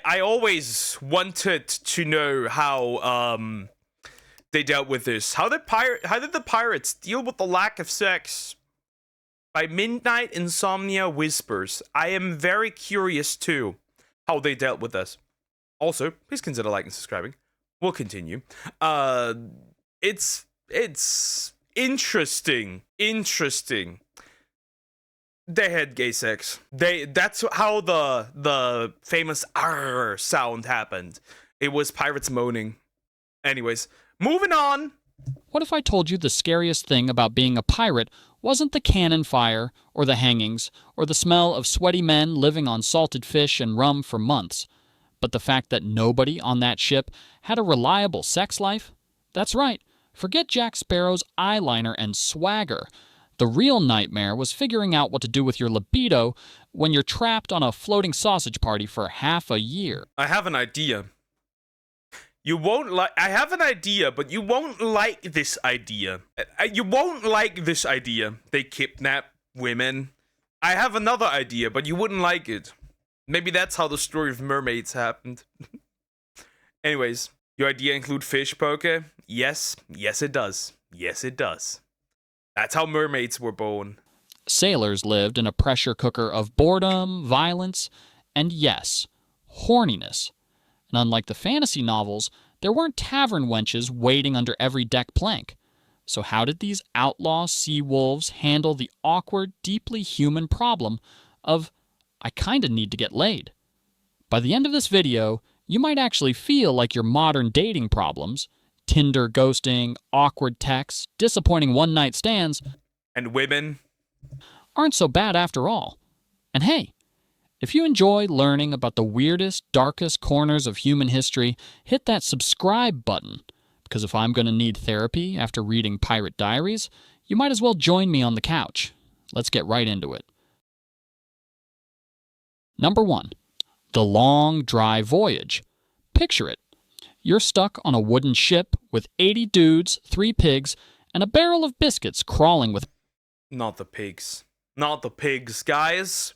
I always wanted to know how they dealt with this. How did the pirates deal with the lack of sex? By midnight, insomnia whispers. I am very curious too how they dealt with this. Also, please consider liking and subscribing. We'll continue. It's interesting. They had gay sex. That's how the famous "arr" sound happened. It was pirates moaning. Anyways, moving on. What if I told you the scariest thing about being a pirate wasn't the cannon fire, or the hangings, or the smell of sweaty men living on salted fish and rum for months, but the fact that nobody on that ship had a reliable sex life? That's right. Forget Jack Sparrow's eyeliner and swagger. The real nightmare was figuring out what to do with your libido when you're trapped on a floating sausage party for half a year. I have an idea. I have an idea, but you won't like this idea. You won't like this idea. They kidnap women. I have another idea, but you wouldn't like it. Maybe that's how the story of mermaids happened. Anyways, your idea include fish poker? Yes it does. Yes it does. That's how mermaids were born. Sailors lived in a pressure cooker of boredom, violence, and yes, horniness. And unlike the fantasy novels, there weren't tavern wenches waiting under every deck plank. So how did these outlaw sea wolves handle the awkward, deeply human problem of, I kinda need to get laid? By the end of this video, you might actually feel like your modern dating problems, Tinder ghosting, awkward texts, disappointing one-night stands, and women, aren't so bad after all. And hey, if you enjoy learning about the weirdest, darkest corners of human history, hit that subscribe button, because if I'm going to need therapy after reading Pirate Diaries, you might as well join me on the couch. Let's get right into it. Number 1. The long, dry voyage. Picture it. You're stuck on a wooden ship with 80 dudes, 3 pigs, and a barrel of biscuits crawling with... Not the pigs. Not the pigs, guys.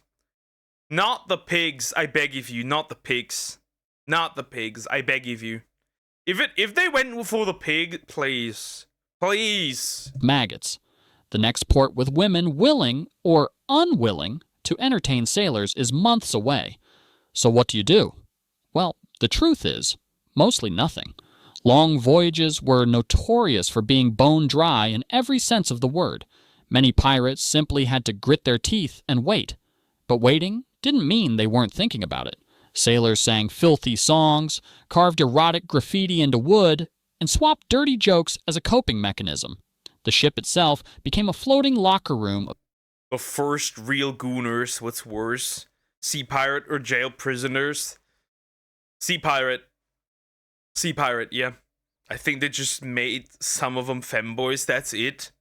Not the pigs, I beg of you. Not the pigs. Not the pigs, I beg of you. If they went for the pig, please. Please. Maggots. The next port with women willing or unwilling to entertain sailors is months away. So what do? Well, the truth is, mostly nothing. Long voyages were notorious for being bone dry in every sense of the word. Many pirates simply had to grit their teeth and wait. But waiting didn't mean they weren't thinking about it. Sailors sang filthy songs, carved erotic graffiti into wood, and swapped dirty jokes as a coping mechanism. The ship itself became a floating locker room. The first real gooners, what's worse? Sea pirate or jail prisoners? Sea pirate, yeah. I think they just made some of them femboys, that's it.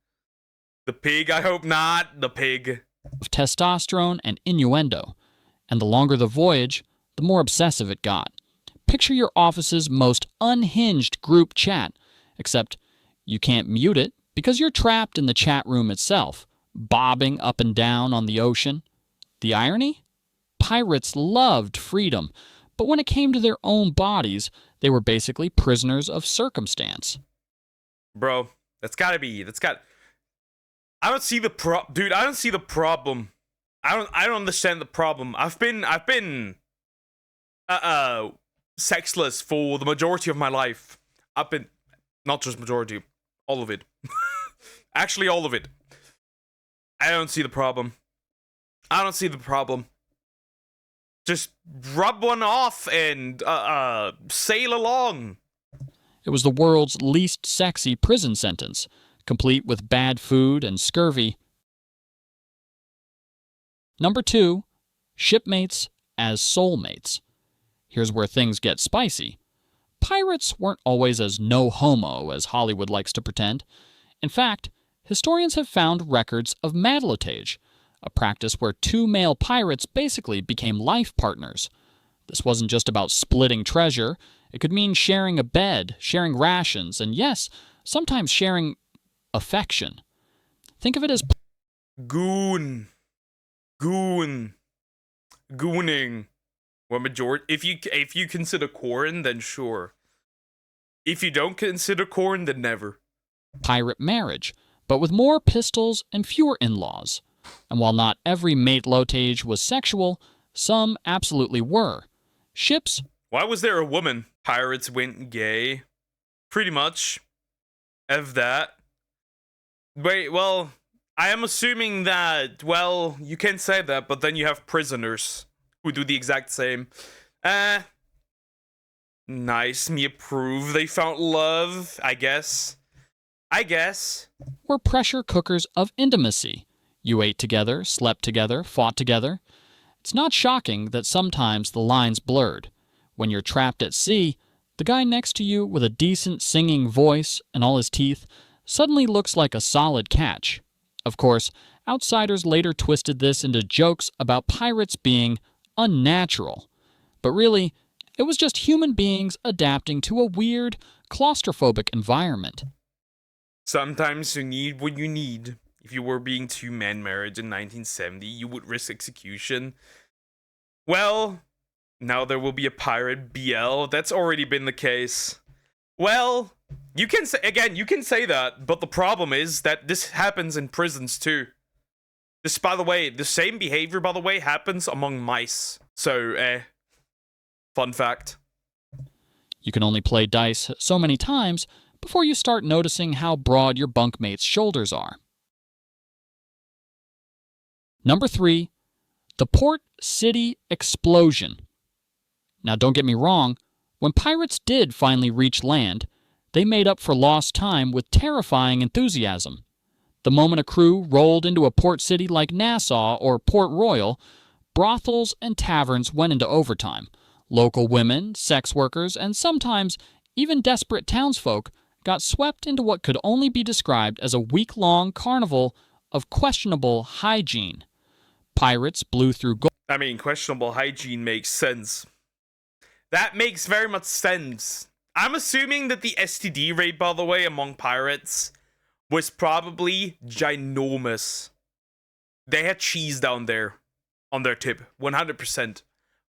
The pig, I hope not. The pig. Of testosterone and innuendo. And the longer the voyage, the more obsessive it got. Picture your office's most unhinged group chat, except you can't mute it because you're trapped in the chat room itself, bobbing up and down on the ocean. The irony? Pirates loved freedom, but when it came to their own bodies, they were basically prisoners of circumstance. Bro, I don't see the dude, I don't see the problem. I don't understand the problem. I've been sexless for the majority of my life. Not just majority, all of it. Actually, all of it. I don't see the problem. Just rub one off and sail along. It was the world's least sexy prison sentence, complete with bad food and scurvy. Number 2, shipmates as soulmates. Here's where things get spicy. Pirates weren't always as no-homo as Hollywood likes to pretend. In fact, historians have found records of matelotage, a practice where 2 male pirates basically became life partners. This wasn't just about splitting treasure. It could mean sharing a bed, sharing rations, and yes, sometimes sharing affection. Think of it as gooning. Or majority. If you consider corn, then sure. If you don't consider corn, then never. Pirate marriage, but with more pistols and fewer in-laws. And while not every mate lotage was sexual, some absolutely were. Ships. Why was there a woman? Pirates went gay. Pretty much. Of that. Wait, well, I am assuming that, well, you can say that, but then you have prisoners who do the exact same. Nice, me approve. They found love, I guess. Were pressure cookers of intimacy. You ate together, slept together, fought together. It's not shocking that sometimes the lines blurred. When you're trapped at sea, the guy next to you with a decent singing voice and all his teeth suddenly looks like a solid catch. Of course, outsiders later twisted this into jokes about pirates being unnatural. But really, it was just human beings adapting to a weird, claustrophobic environment. Sometimes you need what you need. If you were being two-man marriage in 1970, you would risk execution. Well, now there will be a pirate BL. That's already been the case. Well, you can say that, but the problem is that this happens in prisons too. This, by the way, the same behavior, by the way, happens among mice. So, fun fact. You can only play dice so many times before you start noticing how broad your bunkmate's shoulders are. Number 3, the Port City Explosion. Now, don't get me wrong, when pirates did finally reach land, they made up for lost time with terrifying enthusiasm. The moment a crew rolled into a port city like Nassau or Port Royal, brothels and taverns went into overtime. Local women, sex workers, and sometimes even desperate townsfolk got swept into what could only be described as a week-long carnival of questionable hygiene. Pirates blew through gold. I mean, questionable hygiene makes sense. That makes very much sense. I'm assuming that the STD rate, by the way, among pirates was probably ginormous. They had cheese down there on their tip. 100%.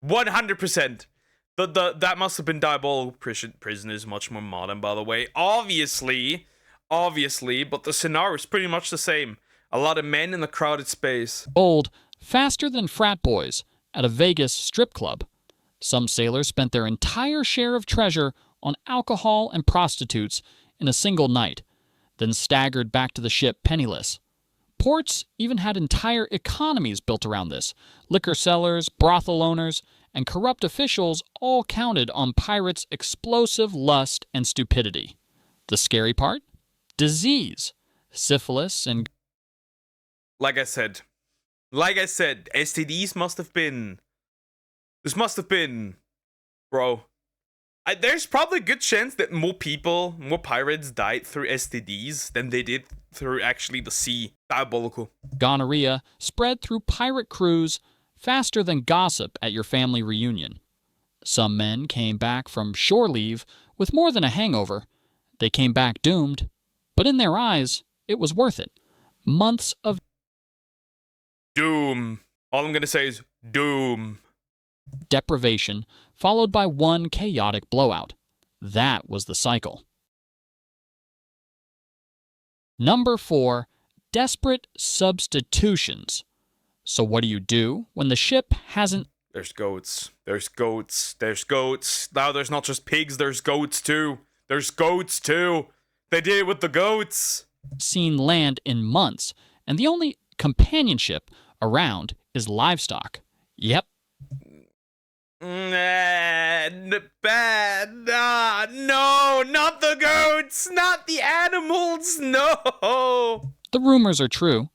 100%. That must have been diabolical. Prison is much more modern, by the way. Obviously, but the scenario is pretty much the same. A lot of men in a crowded space. Old, faster than frat boys at a Vegas strip club. Some sailors spent their entire share of treasure on alcohol and prostitutes in a single night, then staggered back to the ship penniless. Ports even had entire economies built around this. Liquor sellers, brothel owners, and corrupt officials all counted on pirates' explosive lust and stupidity. The scary part? Disease, syphilis, and... Like I said, STDs must have been... This must have been... Bro. There's probably a good chance that more pirates died through STDs than they did through actually the sea. Diabolical. Gonorrhea spread through pirate crews faster than gossip at your family reunion. Some men came back from shore leave with more than a hangover. They came back doomed, but in their eyes, it was worth it. Months of doom. All I'm gonna say is doom. Deprivation, followed by one chaotic blowout. That was the cycle. Number 4, desperate substitutions. So what do you do when the ship hasn't... There's goats. Now there's not just pigs, there's goats too. They did it with the goats. ...seen land in months, and the only companionship around is livestock. Yep. Bad. No, not the goats, not the animals, no. The rumors are true.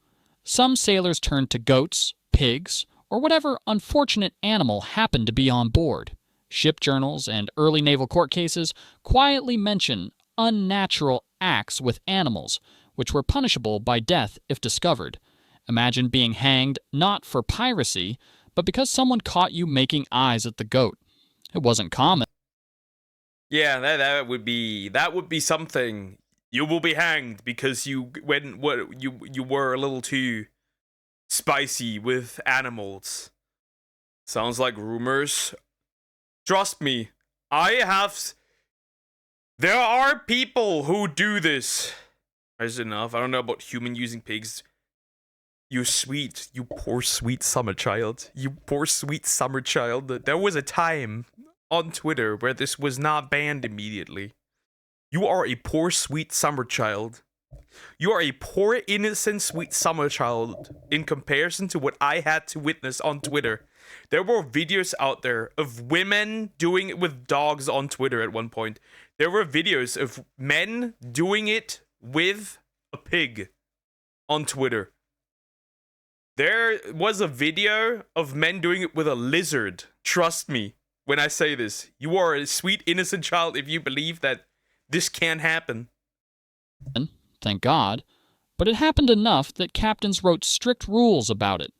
Some sailors turned to goats, pigs, or whatever unfortunate animal happened to be on board. Ship journals and early naval court cases quietly mention unnatural acts with animals, which were punishable by death if discovered. Imagine being hanged not for piracy, but because someone caught you making eyes at the goat. It wasn't common. Yeah, that would be something. You will be hanged because you were a little too spicy with animals. Sounds like rumors. Trust me, there are people who do this. That's enough. I don't know about human using pigs. You poor sweet summer child. You poor sweet summer child. There was a time on Twitter where this was not banned immediately. You are a poor sweet summer child. You are a poor innocent sweet summer child in comparison to what I had to witness on Twitter. There were videos out there of women doing it with dogs on Twitter at one point. There were videos of men doing it with a pig on Twitter. There was a video of men doing it with a lizard. Trust me when I say this. You are a sweet, innocent child if you believe that this can happen. Thank God. But it happened enough that captains wrote strict rules about it.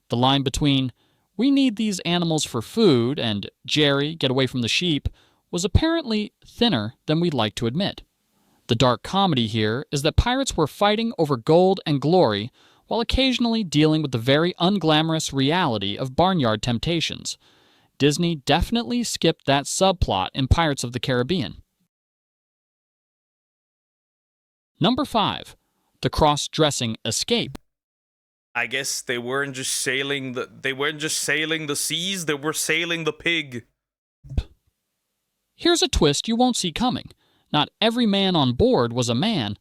The line between, "We need these animals for food," and "Jerry, get away from the sheep," was apparently thinner than we'd like to admit. The dark comedy here is that pirates were fighting over gold and glory while occasionally dealing with the very unglamorous reality of barnyard temptations. Disney definitely skipped that subplot in Pirates of the Caribbean. Number 5. The cross-dressing escape. I guess they weren't just sailing the seas, they were sailing the pig. Here's a twist you won't see coming. Not every man on board was a man.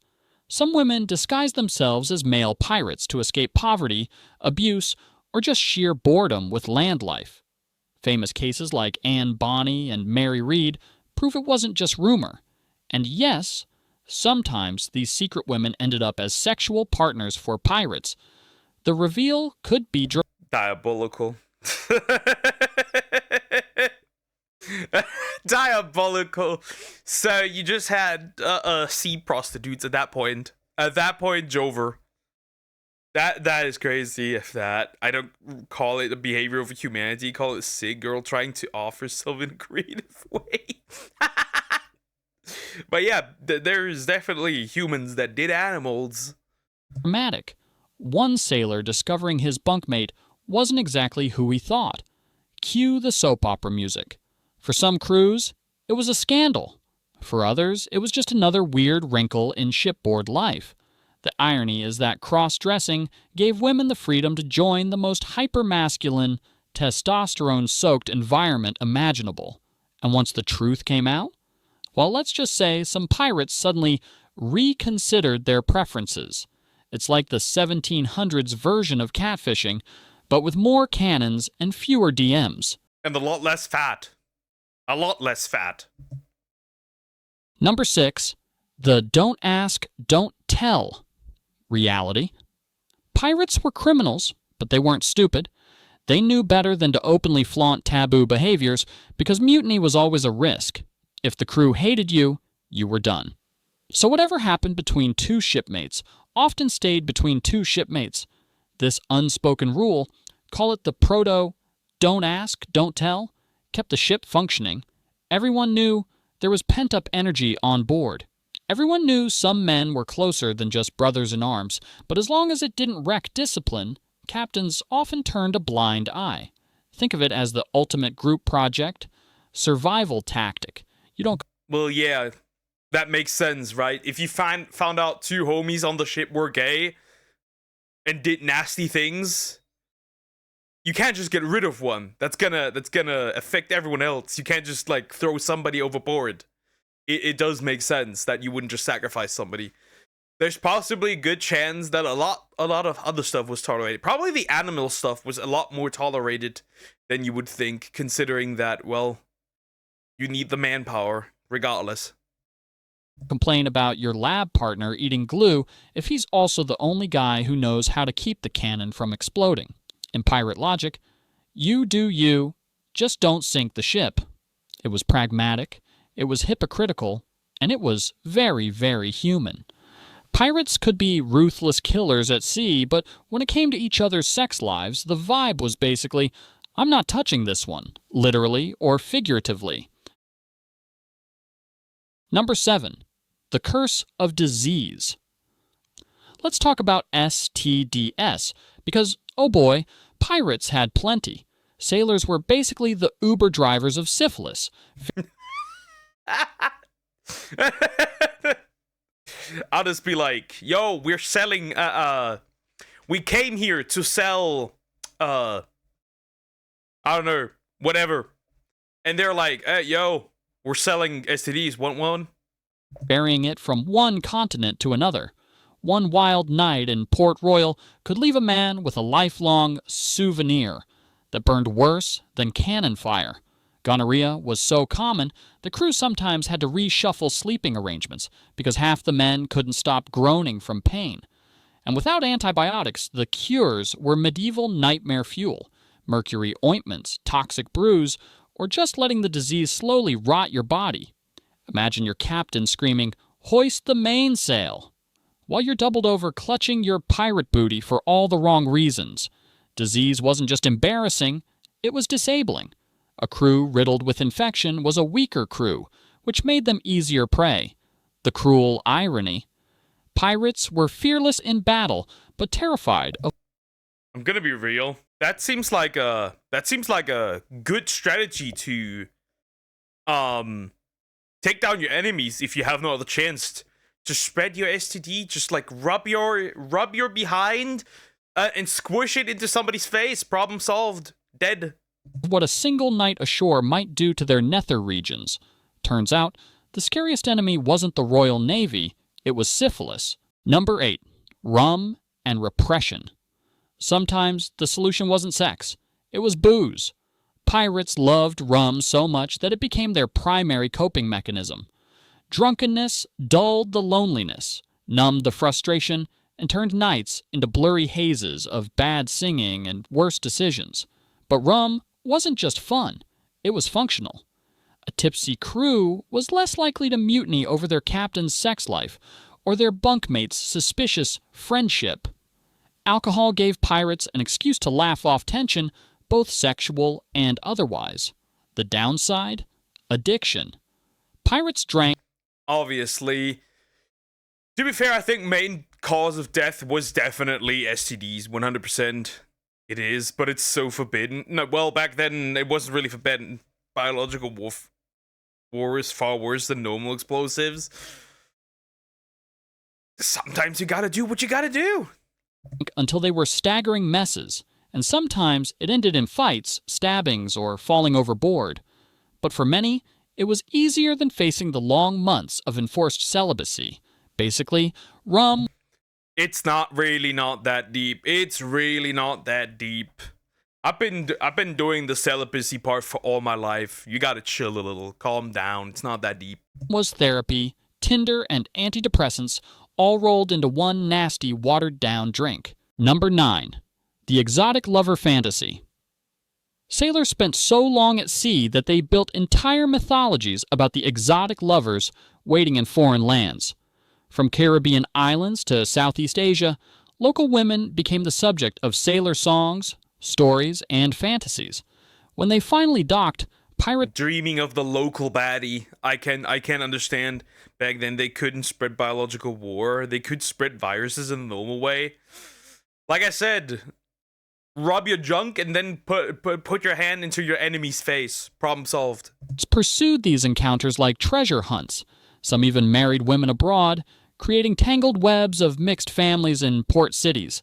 Some women disguised themselves as male pirates to escape poverty, abuse, or just sheer boredom with land life. Famous cases like Anne Bonny and Mary Read prove it wasn't just rumor. And yes, sometimes these secret women ended up as sexual partners for pirates. The reveal could be diabolical. Diabolical. So you just had sea prostitutes at that point. At that point, Jover. That is crazy. If that, I don't call it a behavior of humanity. Call it Sig Girl trying to offer herself in a creative way. But yeah, there's definitely humans that did animals. Dramatic. One sailor discovering his bunkmate wasn't exactly who he thought. Cue the soap opera music. For some crews, it was a scandal. For others, it was just another weird wrinkle in shipboard life. The irony is that cross-dressing gave women the freedom to join the most hyper-masculine, testosterone-soaked environment imaginable. And once the truth came out, well, let's just say some pirates suddenly reconsidered their preferences. It's like the 1700s version of catfishing, but with more cannons and fewer DMs. And a lot less fat. A lot less fat. Number 6. The don't ask, don't tell reality. Pirates were criminals, but they weren't stupid. They knew better than to openly flaunt taboo behaviors because mutiny was always a risk. If the crew hated you, you were done. So whatever happened between two shipmates often stayed between two shipmates. This unspoken rule, call it the proto don't ask, don't tell, kept the ship functioning. Everyone knew there was pent-up energy on board. Everyone knew some men were closer than just brothers in arms, but as long as it didn't wreck discipline, captains often turned a blind eye. Think of it as the ultimate group project, survival tactic. Well, yeah, that makes sense, right? If you found out two homies on the ship were gay and did nasty things, you can't just get rid of one. That's gonna affect everyone else. You can't just like throw somebody overboard. It does make sense that you wouldn't just sacrifice somebody. There's possibly a good chance that a lot of other stuff was tolerated. Probably the animal stuff was a lot more tolerated than you would think, considering that, well, you need the manpower regardless. Complain about your lab partner eating glue if he's also the only guy who knows how to keep the cannon from exploding. In pirate logic, you do you, just don't sink the ship. It was pragmatic, it was hypocritical, and it was very, very human. Pirates could be ruthless killers at sea, but when it came to each other's sex lives, the vibe was basically, I'm not touching this one, literally or figuratively. Number 7. The curse of disease. Let's talk about STDs, because, oh boy, pirates had plenty. Sailors were basically the Uber drivers of syphilis. I'll just be like, yo, we're selling, we came here to sell, I don't know, whatever. And they're like, yo, we're selling STDs, want one? Burying it from one continent to another. One wild night in Port Royal could leave a man with a lifelong souvenir that burned worse than cannon fire. Gonorrhea was so common, the crew sometimes had to reshuffle sleeping arrangements because half the men couldn't stop groaning from pain. And without antibiotics, the cures were medieval nightmare fuel: mercury ointments, toxic brews, or just letting the disease slowly rot your body. Imagine your captain screaming, "Hoist the mainsail!" while you're doubled over clutching your pirate booty for all the wrong reasons. Disease wasn't just embarrassing, it was disabling. A crew riddled with infection was a weaker crew, which made them easier prey. The cruel irony: pirates were fearless in battle, but terrified of... I'm gonna be real. That seems like a good strategy to take down your enemies if you have no other chance. Just spread your STD, just like rub your behind and squish it into somebody's face. Problem solved. Dead. what a single night ashore might do to their nether regions. Turns out, the scariest enemy wasn't the Royal Navy, it was syphilis. Number 8. Rum and repression. Sometimes the solution wasn't sex, it was booze. Pirates loved rum so much that it became their primary coping mechanism. Drunkenness dulled the loneliness, numbed the frustration, and turned nights into blurry hazes of bad singing and worse decisions. But rum wasn't just fun, it was functional. A tipsy crew was less likely to mutiny over their captain's sex life or their bunkmates' suspicious friendship. Alcohol gave pirates an excuse to laugh off tension, both sexual and otherwise. The downside? Addiction. Pirates drank... Obviously. To be fair, I think main cause of death was definitely STDs, 100%. It is, but it's so forbidden. No, well, back then, it wasn't really forbidden. Biological war is far worse than normal explosives. Sometimes you gotta do what you gotta do. Until they were staggering messes, and sometimes it ended in fights, stabbings, or falling overboard. But for many, it was easier than facing the long months of enforced celibacy. Basically, rum... It's really not that deep. It's really not that deep. I've been doing the celibacy part for all my life. You gotta chill a little, calm down. It's not that deep. ...was therapy, Tinder, and antidepressants all rolled into one nasty, watered-down drink. Number 9. The exotic lover fantasy. Sailors spent so long at sea that they built entire mythologies about the exotic lovers waiting in foreign lands. From Caribbean islands to Southeast Asia, local women became the subject of sailor songs, stories, and fantasies. When they finally docked, dreaming of the local baddie. I can understand. Back then they couldn't spread biological war. They could spread viruses in the normal way. Like I said, rub your junk and then put your hand into your enemy's face. Problem solved. Pursued these encounters like treasure hunts. Some even married women abroad, creating tangled webs of mixed families in port cities.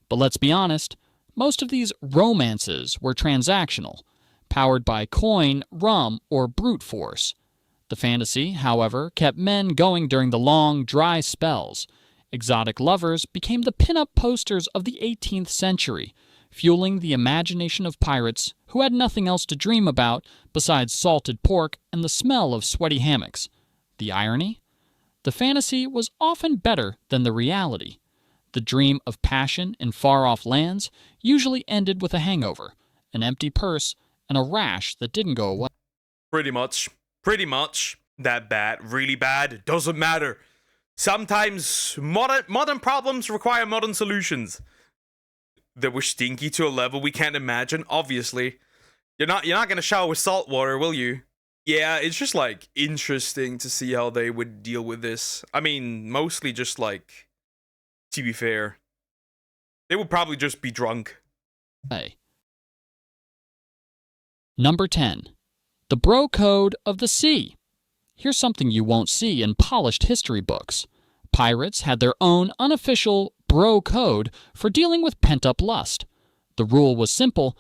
But let's be honest, most of these romances were transactional, powered by coin, rum, or brute force. The fantasy, however, kept men going during the long, dry spells. Exotic lovers became the pin-up posters of the 18th century, fueling the imagination of pirates who had nothing else to dream about besides salted pork and the smell of sweaty hammocks. The irony? The fantasy was often better than the reality. The dream of passion in far-off lands usually ended with a hangover, an empty purse, and a rash that didn't go away. Pretty much. That bad, really bad, doesn't matter. Sometimes modern problems require modern solutions. That were stinky to a level we can't imagine, obviously. You're not gonna shower with salt water, will you? Yeah, it's just like interesting to see how they would deal with this. I mean, mostly just like, to be fair, they would probably just be drunk. Hey. Number 10. The Bro Code of the Sea. Here's something you won't see in polished history books. Pirates had their own unofficial bro code for dealing with pent-up lust. The rule was simple: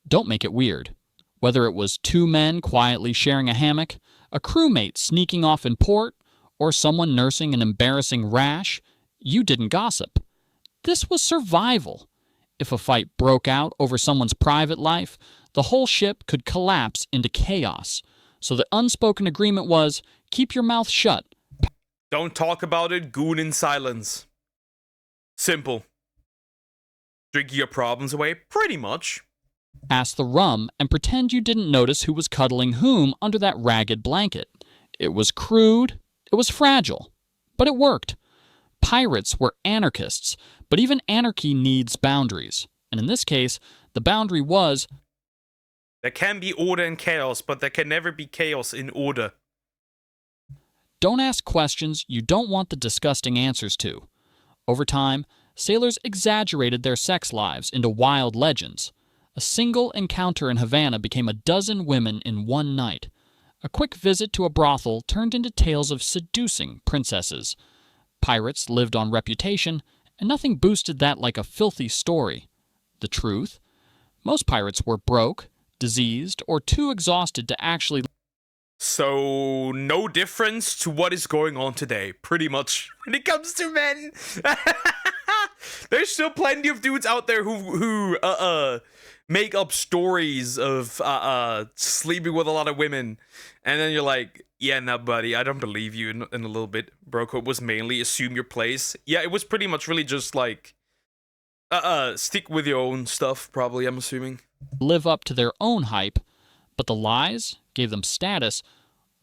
don't make it weird. Whether it was two men quietly sharing a hammock, a crewmate sneaking off in port, or someone nursing an embarrassing rash, you didn't gossip. This was survival. If a fight broke out over someone's private life, the whole ship could collapse into chaos. So the unspoken agreement was, keep your mouth shut. Don't talk about it, goon in silence. Simple. Drink your problems away, pretty much. Pass the rum and pretend you didn't notice who was cuddling whom under that ragged blanket. It was crude, it was fragile, but it worked. Pirates were anarchists, but even anarchy needs boundaries. And in this case, the boundary was, there can be order in chaos, but there can never be chaos in order. don't ask questions you don't want the disgusting answers to. Over time, sailors exaggerated their sex lives into wild legends. A single encounter in Havana became a dozen women in one night. A quick visit to a brothel turned into tales of seducing princesses. Pirates lived on reputation, and nothing boosted that like a filthy story. The truth? Most pirates were broke, diseased, or too exhausted to actually... So, no difference to what is going on today, pretty much, when it comes to men. There's still plenty of dudes out there who make up stories of sleeping with a lot of women, and then you're like, yeah, nah, buddy, I don't believe you in a little bit. Bro code was mainly assume your place. Yeah, it was pretty much really just like, stick with your own stuff, probably, I'm assuming. Live up to their own hype, but the lies gave them status.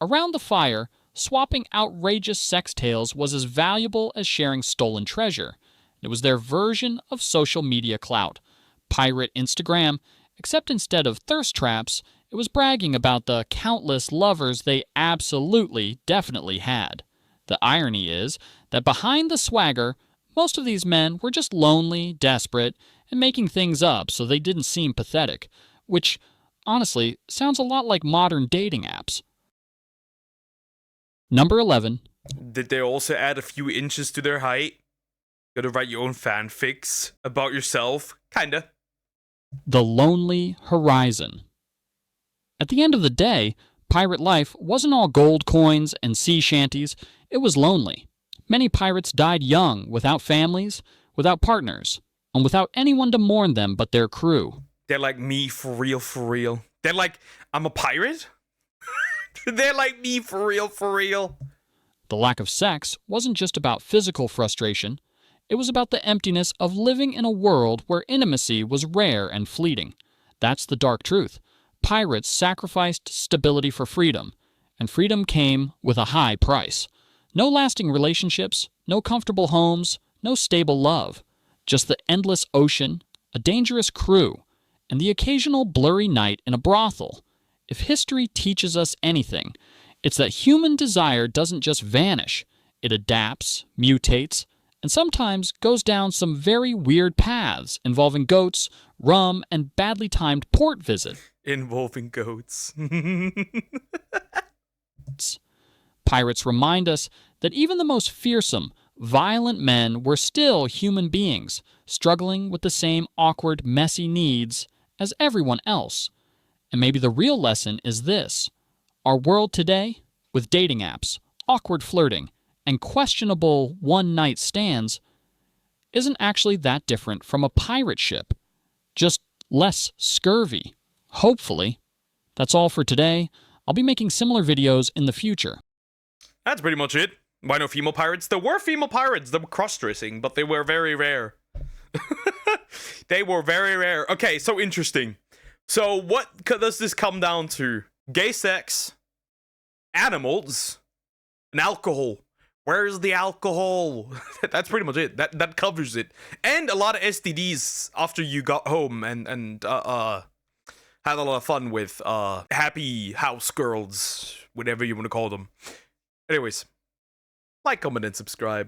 Around the fire, swapping outrageous sex tales was as valuable as sharing stolen treasure. It was their version of social media clout. Pirate Instagram, except instead of thirst traps, it was bragging about the countless lovers they absolutely, definitely had. The irony is that behind the swagger, most of these men were just lonely, desperate, and making things up so they didn't seem pathetic, which, honestly, sounds a lot like modern dating apps. Number 11. Did they also add a few inches to their height? Gotta write your own fanfics about yourself? Kinda. The Lonely Horizon. At the end of the day, pirate life wasn't all gold coins and sea shanties. It was lonely. Many pirates died young, without families, without partners, and without anyone to mourn them but their crew. They're like me, for real, for real. They're like, I'm a pirate? They're like me, for real, for real. The lack of sex wasn't just about physical frustration. It was about the emptiness of living in a world where intimacy was rare and fleeting. That's the dark truth. Pirates sacrificed stability for freedom, and freedom came with a high price. No lasting relationships, no comfortable homes, no stable love. Just the endless ocean, a dangerous crew, and the occasional blurry night in a brothel. If history teaches us anything, it's that human desire doesn't just vanish. It adapts, mutates, and sometimes goes down some very weird paths involving goats, rum, and badly timed port visit. Involving goats. Pirates remind us that even the most fearsome, violent men were still human beings, struggling with the same awkward, messy needs as everyone else. And maybe the real lesson is this. Our world today, with dating apps, awkward flirting, and questionable one-night stands, isn't actually that different from a pirate ship. Just less scurvy. Hopefully. That's all for today. I'll be making similar videos in the future. That's pretty much it. Why no female pirates? There were female pirates that were cross-dressing, but they were very rare. They were very rare. Okay, so interesting. So what does this come down to? Gay sex, animals, and alcohol. Where's the alcohol? That's pretty much it. That covers it. And a lot of STDs after you got home and had a lot of fun with happy house girls, whatever you want to call them. Anyways, like, comment, and subscribe.